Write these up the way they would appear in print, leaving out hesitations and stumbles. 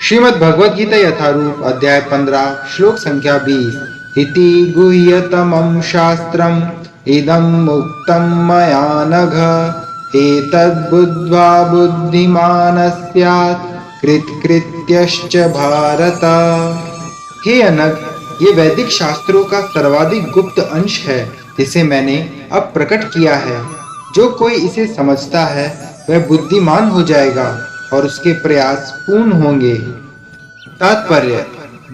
श्रीमद् भगवद गीता यथारूप अध्याय 15 श्लोक संख्या 20। इति गुह्यतमं शास्त्रम् इदं मुक्तं मया नघ एतद्बुद्ध्वा बुद्धिमान् स्यात् कृतकृत्यश्च भारत। हे अनघ, ये वैदिक शास्त्रों का सर्वाधिक गुप्त अंश है जिसे मैंने अब प्रकट किया है। जो कोई इसे समझता है वह बुद्धिमान हो जाएगा और उसके प्रयास पूर्ण होंगे। तात्पर्य: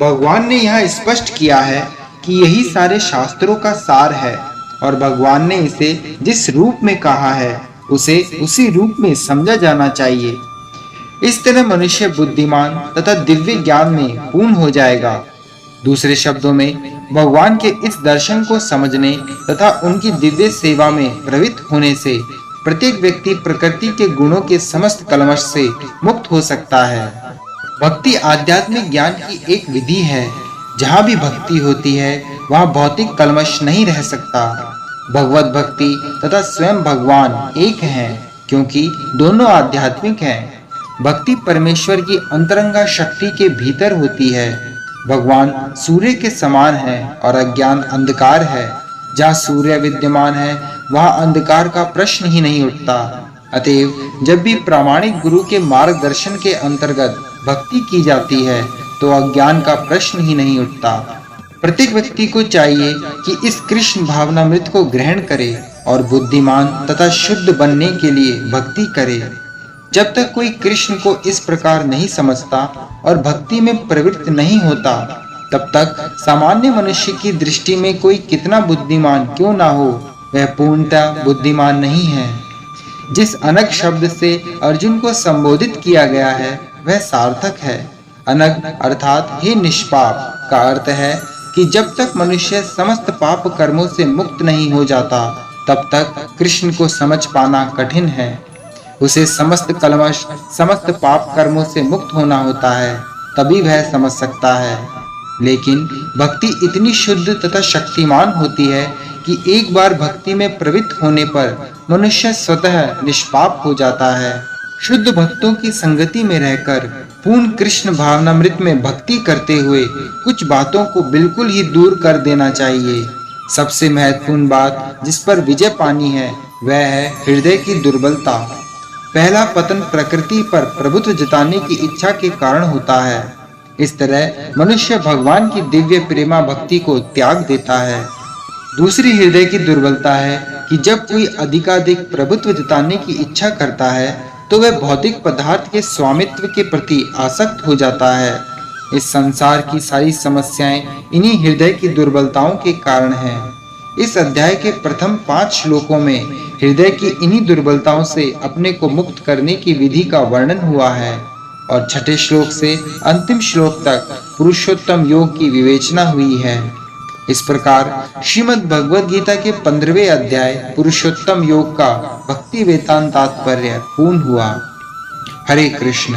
भगवान ने यहाँ स्पष्ट किया है कि यही सारे शास्त्रों का सार है और भगवान ने इसे जिस रूप में कहा है उसे उसी रूप में समझा जाना चाहिए। इस तरह मनुष्य बुद्धिमान तथा दिव्य ज्ञान में पूर्ण हो जाएगा। दूसरे शब्दों में, भगवान के इस दर्शन को समझने तथा उनकी दिव्य सेवा में प्रवृत्त होने से प्रत्येक व्यक्ति प्रकृति के गुणों के समस्त कलमश से मुक्त हो सकता है। भक्ति आध्यात्मिक ज्ञान की एक विधि है। जहाँ भी भक्ति होती है वहाँ भौतिक कलमश नहीं रह सकता। भगवत भक्ति तथा स्वयं भगवान एक हैं, क्योंकि दोनों आध्यात्मिक हैं। भक्ति परमेश्वर की अंतरंगा शक्ति के भीतर होती है। भगवान सूर्य के समान है और अज्ञान अंधकार है। जहाँ सूर्य विद्यमान है वहाँ अंधकार का प्रश्न ही नहीं उठता। अतएव जब भी प्रामाणिक गुरु के मार्गदर्शन के अंतर्गत भक्ति की जाती है तो अज्ञान का प्रश्न ही नहीं उठता। प्रत्येक व्यक्ति को चाहिए कि इस कृष्ण भावनामृत को ग्रहण करे और बुद्धिमान तथा शुद्ध बनने के लिए भक्ति करे। जब तक कोई कृष्ण को इस प्रकार नहीं समझता और भक्ति में प्रवृत्त नहीं होता, तब तक सामान्य मनुष्य की दृष्टि में कोई कितना बुद्धिमान क्यों ना हो, वह पूर्णतः बुद्धिमान नहीं है। जिस अनग शब्द से अर्जुन को संबोधित किया गया है वह सार्थक है। अनग अर्थात हे निष्पाप का अर्थ है कि जब तक मनुष्य समस्त पाप कर्मों से मुक्त नहीं हो जाता तब तक कृष्ण को समझ पाना कठिन है। उसे समस्त कलमश समस्त पाप कर्मों से मुक्त होना होता है, तभी वह समझ सकता है। लेकिन भक्ति इतनी शुद्ध तथा शक्तिमान होती है कि एक बार भक्ति में प्रवृत्त होने पर मनुष्य स्वतः निष्पाप हो जाता है। शुद्ध भक्तों की संगति में रहकर पूर्ण कृष्ण भावनामृत में भक्ति करते हुए कुछ बातों को बिल्कुल ही दूर कर देना चाहिए। सबसे महत्वपूर्ण बात जिस पर विजय पानी है वह है हृदय की दुर्बलता। पहला पतन प्रकृति पर प्रभुत्व जताने की इच्छा के कारण होता है। इस तरह मनुष्य भगवान की दिव्य प्रेमा भक्ति को त्याग देता है। दूसरी हृदय की दुर्बलता है कि जब कोई अधिकाधिक प्रभुत्व जताने की इच्छा करता है तो वह भौतिक पदार्थ के स्वामित्व के प्रति आसक्त हो जाता है। इस संसार की सारी समस्याएं इन्हीं हृदय की दुर्बलताओं के कारण हैं। इस अध्याय के प्रथम 5 श्लोकों में हृदय की इन्हीं दुर्बलताओं से अपने को मुक्त करने की विधि का वर्णन हुआ है और 6ठे श्लोक से अंतिम श्लोक तक पुरुषोत्तम योग की विवेचना हुई है। इस प्रकार श्रीमद् भगवद गीता के 15वें अध्याय पुरुषोत्तम योग का भक्ति वेदांत तात्पर्य पूर्ण हुआ। हरे कृष्ण।